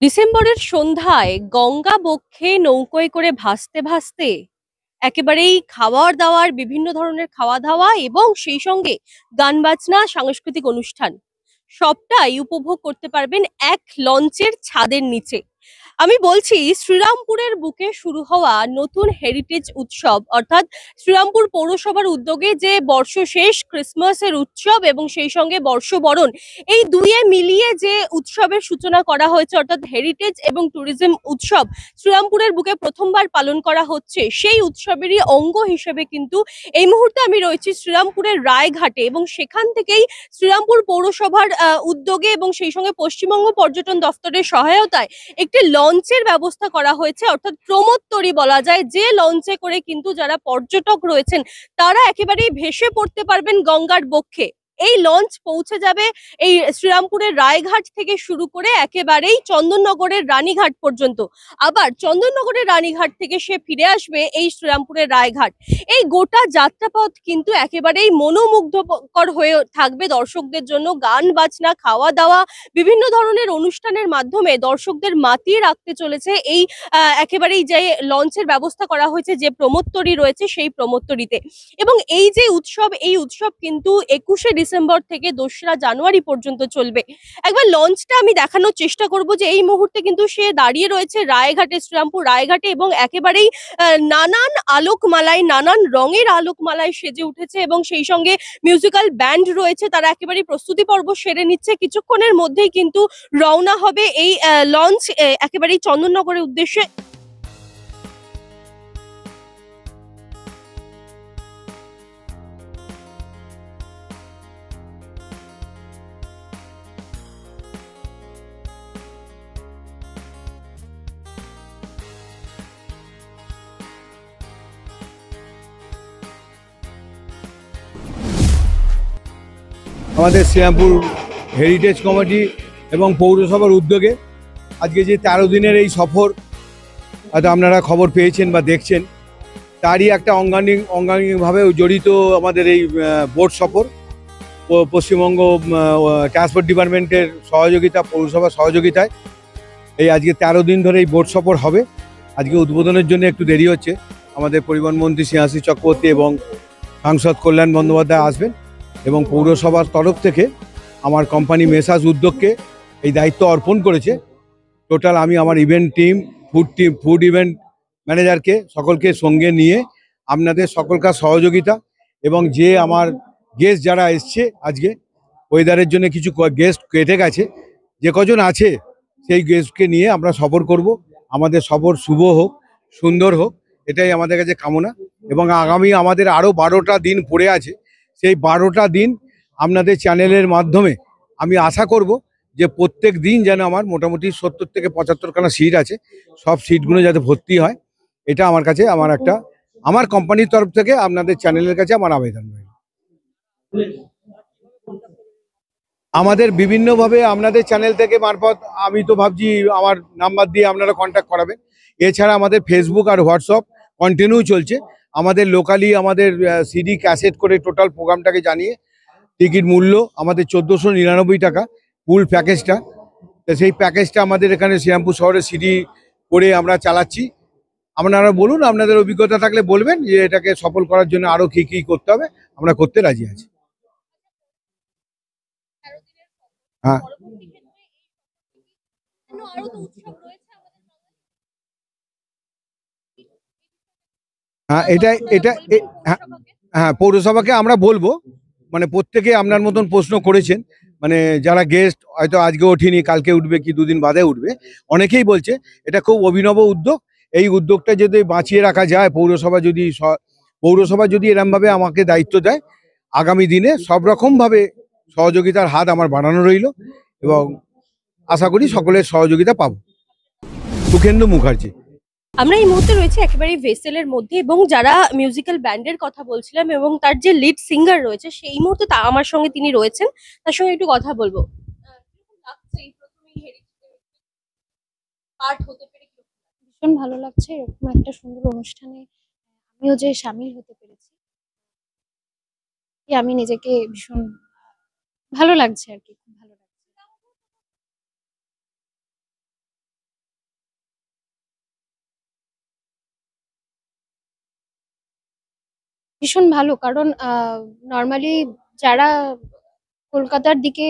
ডিসেম্বরের সন্ধ্যায় গঙ্গা বক্ষে নৌকোয় করে ভাসতে ভাসতে একেবারেই খাওয়ার দাওয়ার বিভিন্ন ধরনের খাওয়া দাওয়া এবং সেই সঙ্গে গান বাজনা সাংস্কৃতিক অনুষ্ঠান সবটাই উপভোগ করতে পারবেন এক লঞ্চের ছাদের নিচে। আমি বলছি শ্রীরামপুরের বুকে শুরু হওয়া নতুন হেরিটেজ উৎসব, অর্থাৎ শ্রীরামপুর পৌরসভার উদ্যোগে যে বর্ষশেষ ক্রিসমাসের উৎসব এবং সেই সঙ্গে বর্ষবরণ, এই দুইয়ে মিলিয়ে যে উৎসবের সূচনা করা হয়েছে, অর্থাৎ হেরিটেজ এবং ট্যুরিজম উৎসব শ্রীরামপুরের বুকে প্রথমবার পালন করা হচ্ছে, সেই উৎসবেরই অঙ্গ হিসেবে কিন্তু এই মুহূর্তে আমি রয়েছি শ্রীরামপুরের রায়ঘাটে এবং সেখান থেকেই শ্রীরামপুর পৌরসভার উদ্যোগে এবং সেই সঙ্গে পশ্চিমবঙ্গ পর্যটন দফতরের সহায়তায় একটি লঞ্চের ব্যবস্থা করা হয়েছে, অর্থাৎ প্রমোত্তরী বলা যায়, যে লঞ্চে করে কিন্তু যারা পর্যটক রয়েছেন তারা একেবারেই ভেসে পড়তে পারবেন গঙ্গার বক্ষে। এই লঞ্চ পৌঁছে যাবে এই শ্রীরামপুরের রায়ঘাট থেকে শুরু করে একেবারেই চন্দননগরের রানীঘাট পর্যন্ত, আবার চন্দননগরের রানীঘাট থেকে সে ফিরে আসবে এই শ্রীরামপুরের রায়ঘাট। এই গোটা যাত্রাপথ কিন্তু একেবারেই মনোমুগ্ধকর হয়ে থাকবে দর্শকদের জন্য। গান বাজনা, খাওয়া দাওয়া, বিভিন্ন ধরনের অনুষ্ঠানের মাধ্যমে দর্শকদের মাতিয়ে রাখতে চলেছে এই একেবারেই যে লঞ্চের ব্যবস্থা করা হয়েছে, যে প্রমোত্তরী রয়েছে সেই প্রমোত্তরীতে। এবং এই যে উৎসব, এই উৎসব কিন্তু 21শে ডিসেম্বর থেকে 2রা জানুয়ারি পর্যন্ত চলবে। একবার লঞ্চটা আমি দেখানোর চেষ্টা করব যে এই মুহূর্তে কিন্তু সে দাঁড়িয়ে রয়েছে রায়ঘাটে, শ্রীরামপুর রায়ঘাটে, এবং একেবারেই নানান আলোকমালায়, নানান রঙের আলোকমালায় সেজে উঠেছে এবং সেই সঙ্গে মিউজিক্যাল ব্যান্ড রয়েছে, তারা একেবারেই প্রস্তুতি পর্ব সেরে নিচ্ছে। কিছুক্ষণের মধ্যেই কিন্তু রওনা হবে এই লঞ্চ একেবারেই চন্দননগরের উদ্দেশ্যে। আমাদের শ্রীরামপুর হেরিটেজ কমিটি এবং পৌরসভার উদ্যোগে আজকে যে 13 দিনের এই সফর, হয়তো আপনারা খবর পেয়েছেন বা দেখছেন, তারই একটা অঙ্গাঙ্গিভাবে জড়িত আমাদের এই বোট সফর। পশ্চিমবঙ্গ ট্রান্সপোর্ট ডিপার্টমেন্টের সহযোগিতা, পৌরসভার সহযোগিতায় এই আজকে 13 দিন ধরে এই বোট সফর হবে। আজকে উদ্বোধনের জন্য একটু দেরি হচ্ছে, আমাদের পরিবহন মন্ত্রী শ্রেয়াশী চক্রবর্তী এবং সাংসদ কল্যাণ বন্দ্যোপাধ্যায় আসবেন এবং পৌরসভার তরফ থেকে আমার কোম্পানি মেসাজ উদ্যোগকে এই দায়িত্ব অর্পণ করেছে। টোটাল আমি আমার ইভেন্ট টিম, ফুড ইভেন্ট ম্যানেজারকে সকলকে সঙ্গে নিয়ে আপনাদের সকলকার সহযোগিতা এবং যে আমার গেস্ট যারা এসছে, আজকে ওয়েদারের জন্য কিছু গেস্ট কেটে গেছে, যে কজন আছে সেই গেস্টকে নিয়ে আমরা সফর করব। আমাদের সফর শুভ হোক, সুন্দর হোক, এটাই আমাদের কাছে কামনা। এবং আগামী আমাদের আরও 12টা দিন পড়ে আছে, সেই 12টা দিন আপনাদের চ্যানেলের মাধ্যমে আমি আশা করব যে প্রত্যেক দিন যেন আমার মোটামুটি 70 থেকে 75খানা সিট আছে, সব সিটগুলো যাতে ভর্তি হয়, এটা আমার কাছে আমার কোম্পানির তরফ থেকে আপনাদের চ্যানেলের কাছে আমার আবেদন রইল। আমাদের বিভিন্নভাবে আপনাদের চ্যানেল থেকে মারফত আমি তো ভাবছি আমার নাম্বার দিয়ে আপনারা কন্ট্যাক্ট করাবেন। এছাড়া আমাদের ফেসবুক আর হোয়াটসঅ্যাপ কন্টিনিউ চলছে। আমাদের লোকালি আমাদের সিডি ক্যাসেট করে টোটাল প্রোগ্রামটাকে জানিয়ে টিকিট মূল্য আমাদের 1499 টাকা ফুল প্যাকেজটা। তো সেই প্যাকেজটা আমাদের এখানে শ্রীরামপুর শহরে সিডি করে আমরা চালাচ্ছি। আপনারা বলুন, আপনাদের অভিজ্ঞতা থাকলে বলবেন যে এটাকে সফল করার জন্য আরও কী কী করতে হবে, আমরা করতে রাজি আছি। হ্যাঁ হ্যাঁ এটা এটা হ্যাঁ হ্যাঁ, পৌরসভাকে আমরা বলবো, মানে প্রত্যেকে আপনার মতন প্রশ্ন করেছেন, মানে যারা গেস্ট হয়তো আজকে ওঠেনি, কালকে উঠবে কি 2 দিন বাদে উঠবে, অনেকেই বলছে এটা খুব অভিনব উদ্যোগ। এই উদ্যোগটা যদি বাঁচিয়ে রাখা যায়, পৌরসভা যদি এরমভাবে আমাকে দায়িত্ব দেয়, আগামী দিনে সব রকমভাবে সহযোগিতার হাত আমার বাড়ানো রইল এবং আশা করি সকলের সহযোগিতা পাবো। সুখেন্দু মুখার্জি। আমরা এই মুহূর্তে রয়েছে একেবারে ভেসেলের মধ্যে এবং যারা মিউজিক্যাল ব্যান্ডের কথা বলছিলাম এবং তার যে লিড সিঙ্গার রয়েছে সেই মুহূর্তে আমার সঙ্গে তিনি রয়েছেন, তার সঙ্গে একটু কথা বলবো। কিরকম লাগছে এই প্রথমেই হেরিটেজের পার্ট হতে পেরে? ভীষণ ভালো লাগছে এরকম একটা সুন্দর অনুষ্ঠানে আমিও যে সামিল হতে পেরেছি, আমি নিজেকে ভীষণ ভালো লাগছে আর কি, খুব ভালো লাগছে। ভীষণ ভালো, কারণ নর্মালি যারা কলকাতার দিকে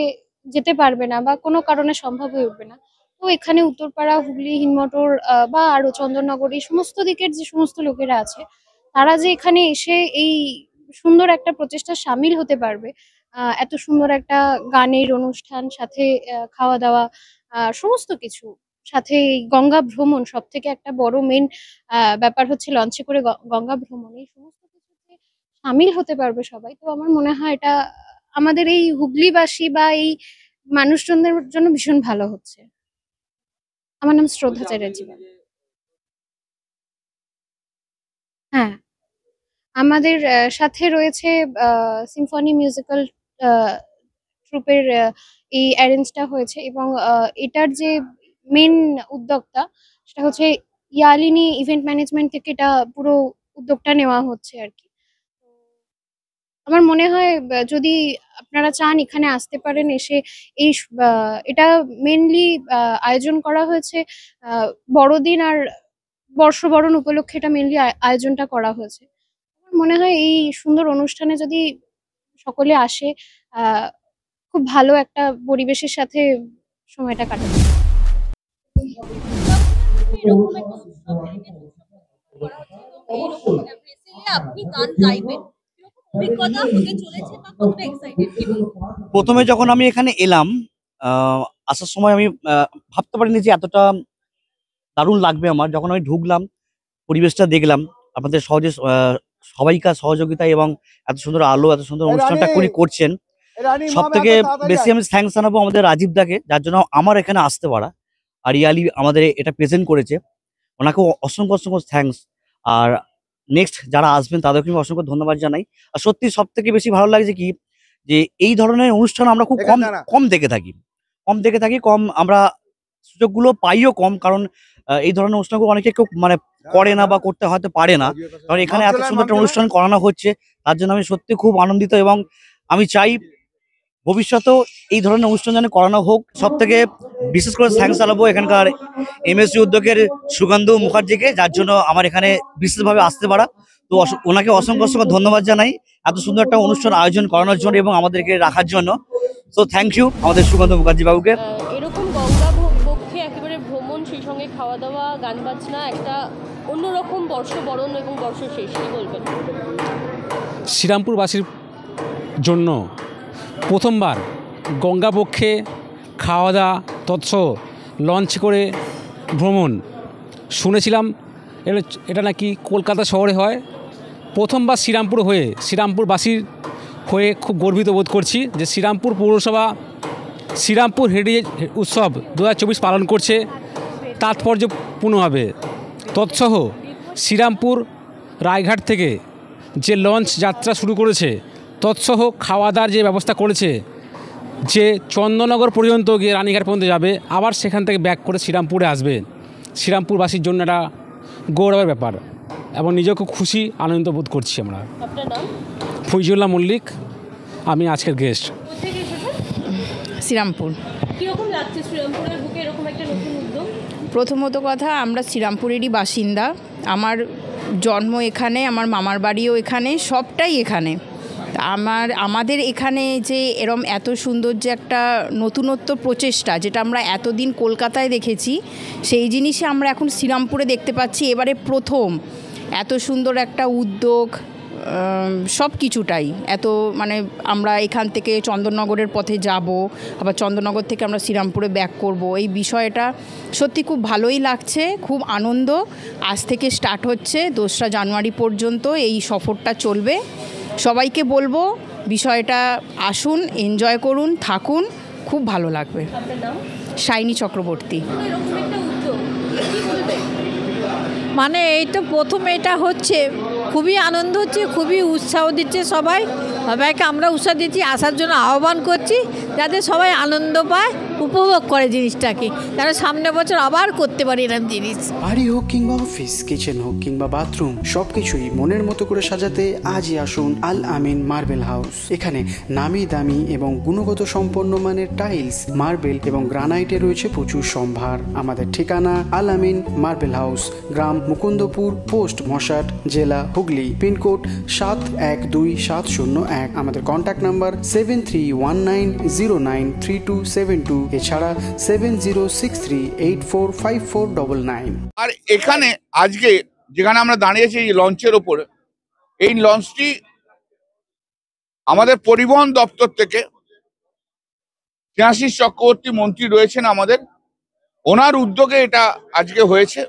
যেতে পারবে না বা কোনো কারণে সম্ভব হয়ে উঠবে না, তো এখানে উত্তরপাড়া, হুগলি, হিন্দমটর বা আরো চন্দননগর, এই সমস্ত দিকের যে সমস্ত লোকেরা আছে, তারা যে এখানে এসে এই সুন্দর একটা প্রচেষ্টা সামিল হতে পারবে, এত সুন্দর একটা গানের অনুষ্ঠান, সাথে খাওয়া দাওয়া, সমস্ত কিছু, সাথে এই গঙ্গা ভ্রমণ, সব থেকে একটা বড় মেন ব্যাপার হচ্ছে লঞ্চে করে গঙ্গা ভ্রমণ, এই সমস্ত কিছুতে সামিল হতে পারবে সবাই। তো আমার মনে হয় এটা আমাদের এই হুগলিবাসী বা এই মানুষজনদের জন্য ভীষণ ভালো হচ্ছে। আমার নাম শ্রদ্ধা চ্যাটার্জি ম্যাম। হ্যাঁ, আমাদের সাথে রয়েছে সিম্ফনি মিউজিক্যাল ট্রুপের এই অ্যারেঞ্জটা হয়েছে, এবং এটার যে মেন উদ্যোক্তা সেটা হচ্ছে ইয়ালিনী ইভেন্ট ম্যানেজমেন্ট থেকে এটা পুরো উদ্যোগটা নেওয়া হচ্ছে আর কি। তো আমার মনে হয় যদি আপনারা চান এখানে আসতে পারেন, এসে এই এটা মেনলি আয়োজন করা হয়েছে বড়দিন আর বর্ষবরণ উপলক্ষে, এটা মেনলি আয়োজনটা করা হয়েছে। আমার মনে হয় এই সুন্দর অনুষ্ঠানে যদি সকলে আসে, আহ খুব ভালো একটা পরিবেশের সাথে সময়টা কাটাবে। এরকম একটা উৎসব heritage উৎসব করা হচ্ছে এবং এইরকম ভেসেলে আপনি গান গাইবেন, কিরকম অভিজ্ঞতা হতে চলেছে বা কতটা এক্সাইটেড কি বলবেন? প্রথমে যখন আমি এখানে এলাম, আসার সময় আমি ভাবতে পারিনি যে এতটা দারুণ লাগবে আমার। যখন আমি ঢুকলাম, পরিবেশটা দেখলাম, আপনাদের সবাইকার সহযোগিতায় এবং এত সুন্দর আলো, এত সুন্দর অনুষ্ঠানটা করছেন, সব থেকে বেশি আমি থ্যাঙ্কস জানাবো আমাদের রাজীব দাকে, যার জন্য আমার এখানে আসতে পারা। আর ইয়ালি আমাদের এটা প্রেজেন্ট করেছে, ওনাকেও অসংখ্য অসংখ্য থ্যাঙ্কস। আর নেক্সট যারা আসবেন তাদেরকে আমি অসংখ্য ধন্যবাদ জানাই। আর সত্যি সব থেকে বেশি ভালো লাগছে কি, যে এই ধরনের অনুষ্ঠান আমরা খুব কম দেখে থাকি, কম আমরা সুযোগগুলো পাইও কম, কারণ এই ধরনের অনুষ্ঠানগুলো অনেকে কেউ মানে করে না বা করতে হয়তো পারে না। কারণ এখানে এত সুন্দর একটা অনুষ্ঠান করানো হচ্ছে, তার জন্য আমি সত্যি খুব আনন্দিত, এবং আমি চাই ভবিষ্যতেও এই ধরনের অনুষ্ঠান যেন করানো হোক। সব থেকে বিশেষ করে থ্যাঙ্কস জানাবো এখানকার এমএসজি উদ্যোগের সুগন্ধু মুখার্জিকে, যার জন্য আমার এখানে বিশেষভাবে আসতে পারা। তো ওনাকে অসংখ্য অসংখ্য ধন্যবাদ জানাই এত সুন্দর একটা অনুষ্ঠান আয়োজন করানোর জন্য এবং আমাদেরকে রাখার জন্য। সো থ্যাংক ইউ আমাদের সুগন্ধু মুখার্জি বাবুকে। এরকম গঙ্গা বক্ষে একেবারে ভ্রমণ, সেই সঙ্গে খাওয়া দাওয়া, গান বাজনা, একটা অন্যরকম বর্ষবরণ এবং বর্ষ শেষ, কি বলবেন? শ্রীরামপুরবাসীর জন্য প্রথমবার গঙ্গাবক্ষে খাওয়া দাওয়া তৎসহ লঞ্চ করে ভ্রমণ শুনেছিলাম, এটা নাকি কলকাতা শহরে হয়। প্রথমবার শ্রীরামপুরবাসীর হয়ে খুব গর্বিত বোধ করছি যে শ্রীরামপুর পৌরসভা শ্রীরামপুর হেরিটেজ উৎসব 2024 পালন করছে তাৎপর্যপূর্ণভাবে। তৎসহ শ্রীরামপুর রায়ঘাট থেকে যে লঞ্চ যাত্রা শুরু করেছে, তৎসহ খাওয়া দাওয়ার যে ব্যবস্থা করেছে, যে চন্দননগর পর্যন্ত গিয়ে রানীঘাট পর্যন্ত যাবে, আবার সেখান থেকে ব্যাক করে শ্রীরামপুরে আসবে, শ্রীরামপুরবাসীর জন্য এটা গৌরবের ব্যাপার এবং নিজেকে খুব খুশি আনন্দিত বোধ করছি আমরা। আপনার নাম? ফৈজুল্লাহ মল্লিক, আমি আজকের গেস্ট। কোথেকে এসেছেন? শ্রীরামপুর। কিরকম লাগছে শ্রীরামপুরের বুকে এরকম একটা নতুন উদ্যোগ? প্রথমত কথা, আমরা শ্রীরামপুরেরই বাসিন্দা, আমার জন্ম এখানে, আমার মামার বাড়িও এখানে, সবটাই এখানে। আমাদের এখানে যে এরম এত সুন্দর যে একটা নতুনত্ব প্রচেষ্টা, যেটা আমরা এতদিন কলকাতায় দেখেছি, সেই জিনিসই আমরা এখন শ্রীরামপুরে দেখতে পাচ্ছি। এবারে প্রথম এত সুন্দর একটা উদ্যোগ, সব কিছুটাই এত, মানে আমরা এখান থেকে চন্দননগরের পথে যাব, আবার চন্দননগর থেকে আমরা শ্রীরামপুরে ব্যাক করব, এই বিষয়টা সত্যি খুব ভালোই লাগছে, খুব আনন্দ। আজ থেকে স্টার্ট হচ্ছে, 2রা জানুয়ারি পর্যন্ত এই সফরটা চলবে। সবাইকে বলবো বিষয়টা আসুন, এনজয় করুন, থাকুন, খুব ভালো লাগবে। আপনার নাম? শাইনি চক্রবর্তী। এরকম একটা উদ্যোগ, কি বলবেন? মানে এই তো প্রথম এটা হচ্ছে, খুবই আনন্দ হচ্ছে, খুবই উৎসাহ দিচ্ছে সবাইকে আমরা উৎসাহ দিচ্ছি, আসার জন্য আহ্বান করছি, যাতে সবাই আনন্দ পায়, উপভোগ করে জিনিসটাকে, তারা সামনে বছর আবার করতে পারে এরকম জিনিস। বাড়ি হোক কিংবা অফিস, কিচেন হোক কিংবা বাথরুম, সবকিছুই মনের মতো করে সাজাতে আজই আসুন আল আমিন মার্বেল হাউস। এখানে নামি দামি এবং গুণগত সম্পন্ন মানের টাইলস, মার্বেল এবং গ্রানাইটে রয়েছে প্রচুর সম্ভার। আমাদের ঠিকানা আল আমিন মার্বেল হাউস, গ্রাম মুকুন্দপুর, পোস্ট মশাট, জেলা হুগলি, পিনকোড 712701। আমাদের কন্ট্যাক্ট নাম্বার 7319093272, এছাড়া 7063845499। আর এখানে আজকে যেখানে আমরা দাঁড়িয়েছি এই লঞ্চের ওপরে, এই লঞ্চটি আমাদের পরিবহন দপ্তর থেকে স্নেহাশিস চক্রবর্তী মন্ত্রী রয়েছেন আমাদের, ওনার উদ্যোগে এটা আজকে হয়েছে।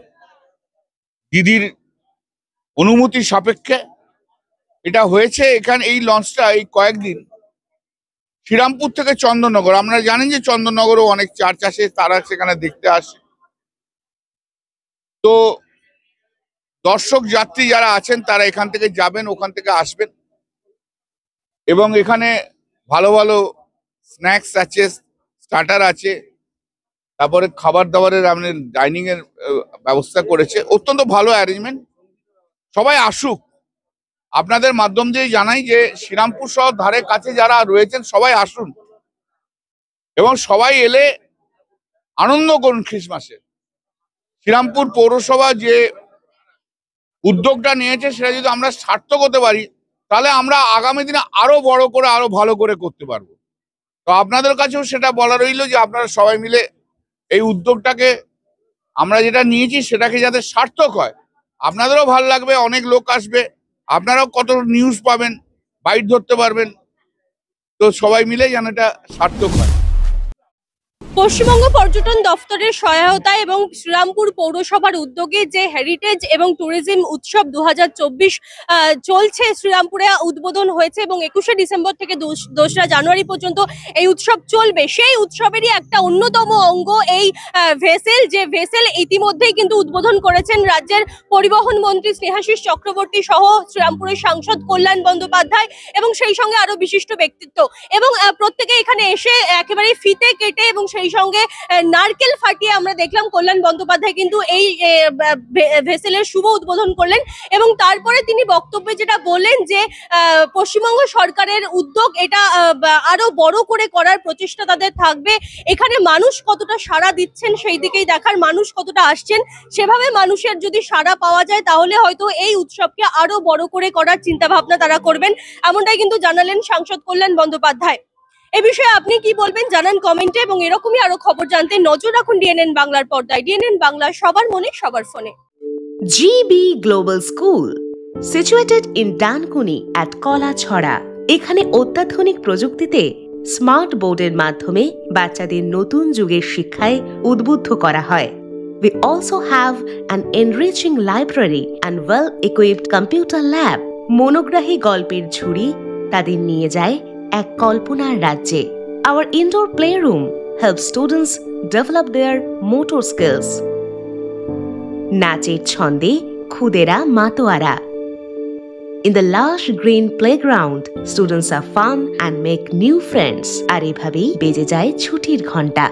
দিদির অনুমতি সাপেক্ষে এটা হয়েছে। এখানে এই লঞ্চটা এই কয়েকদিন শ্রীরামপুর থেকে চন্দননগর, আপনারা জানেন যে চন্দননগরও অনেক চার্চ আছে, তারা সেখানে দেখতে আসে। তো দর্শক যাত্রী যারা আছেন তারা এখান থেকে যাবেন, ওখান থেকে আসবেন, এবং এখানে ভালো ভালো স্ন্যাক্স আছে, স্টার্টার আছে, তারপরে খাবার দাবারের আপনি ডাইনিং এর ব্যবস্থা করেছে, অত্যন্ত ভালো অ্যারেঞ্জমেন্ট। সবাই আসুক, আপনাদের মাধ্যম দিয়ে জানাই যে শ্রীরামপুর শহর ধারে কাছে যারা রয়েছেন সবাই আসুন, এবং সবাই এলে আনন্দ করুন ক্রিসমাসে। শ্রীরামপুর পৌরসভা যে উদ্যোগটা নিয়েছে সেটা যদি আমরা সার্থক হতে পারি, তাহলে আমরা আগামী দিনে আরো বড় করে আরো ভালো করে করতে পারবো। তো আপনাদের কাছেও সেটা বলা রইল যে আপনারা সবাই মিলে এই উদ্যোগটাকে আমরা যেটা নিয়েছি সেটাকে যাতে সার্থক হয়, আপনাদেরও ভালো লাগবে, অনেক লোক আসবে, আপনারাও কত নিউজ পাবেন, বাইট ধরতে পারবেন। তো সবাই মিলে যেন এটা সার্থক হয়। পশ্চিমবঙ্গ পর্যটন দফতরের সহায়তায় এবং শ্রীরামপুর পৌরসভার উদ্যোগে যে হেরিটেজ এবং ট্যুরিজম উৎসব 2024 চলছে, শ্রীরামপুরে উদ্বোধন হয়েছে এবং 21শে ডিসেম্বর থেকে 2রা জানুয়ারি পর্যন্ত এই উৎসব চলবে। সেই উৎসবেরই একটা অন্যতম অঙ্গ এই ভেসেল, যে ভেসেল ইতিমধ্যেই কিন্তু উদ্বোধন করেছেন রাজ্যের পরিবহন মন্ত্রী স্নেহাশিস চক্রবর্তী সহ শ্রীরামপুরের সাংসদ কল্যাণ বন্দ্যোপাধ্যায় এবং সেই সঙ্গে আরো বিশিষ্ট ব্যক্তিত্ব, এবং প্রত্যেকে এখানে এসে একেবারে ফিতে কেটে এবং সেই সঙ্গে নারকেল ফাটিয়ে আমরা দেখলাম কল্যাণ বন্দ্যোপাধ্যায় কিন্তু এই ভেসেলের শুভ উদ্বোধন করলেন। এবং তারপরে তিনি বক্তব্যে যেটা বললেন যে পশ্চিমবঙ্গ সরকারের উদ্যোগ, এটা আরো বড় করে করার প্রচেষ্টা তাদের থাকবে। এখানে মানুষ কতটা সাড়া দিচ্ছেন সেই দিকেই দেখার, মানুষ কতটা আসছেন, সেভাবে মানুষের যদি সাড়া পাওয়া যায় তাহলে হয়তো এই উৎসবকে আরো বড় করে করার চিন্তা ভাবনা তারা করবেন, এমনটাই কিন্তু জানালেন সাংসদ কল্যাণ বন্দ্যোপাধ্যায়। এ বিষয়ে আপনি কি বলবেন জানান কমেন্টে, এবং এরকমই আরো খবর জানতে নজর রাখুন ডিএনএন বাংলার পর্দায়। ডিএনএন বাংলা, সবার মনে সবার ফোনে। GB Global School, situated in Dankuni at Kolachhora. এখানে অত্যাধুনিক প্রযুক্তিতে স্মার্ট বোর্ডের মাধ্যমে বাচ্চাদের নতুন যুগের শিক্ষায় উদ্বুদ্ধ করা হয়। We also have an enriching library and well-equipped computer lab. মনোগ্রাহী গল্পের ঝুড়ি তাদের নিয়ে যায় এক কল্পনার রাজ্যে। Our indoor playroom helps students develop their motor skills. নাচের ছন্দে খুদেরা মাতোয়ারা। In the lush green playground, students are fun and make new friends. আর এভাবেই বেজে যায় ছুটির ঘন্টা।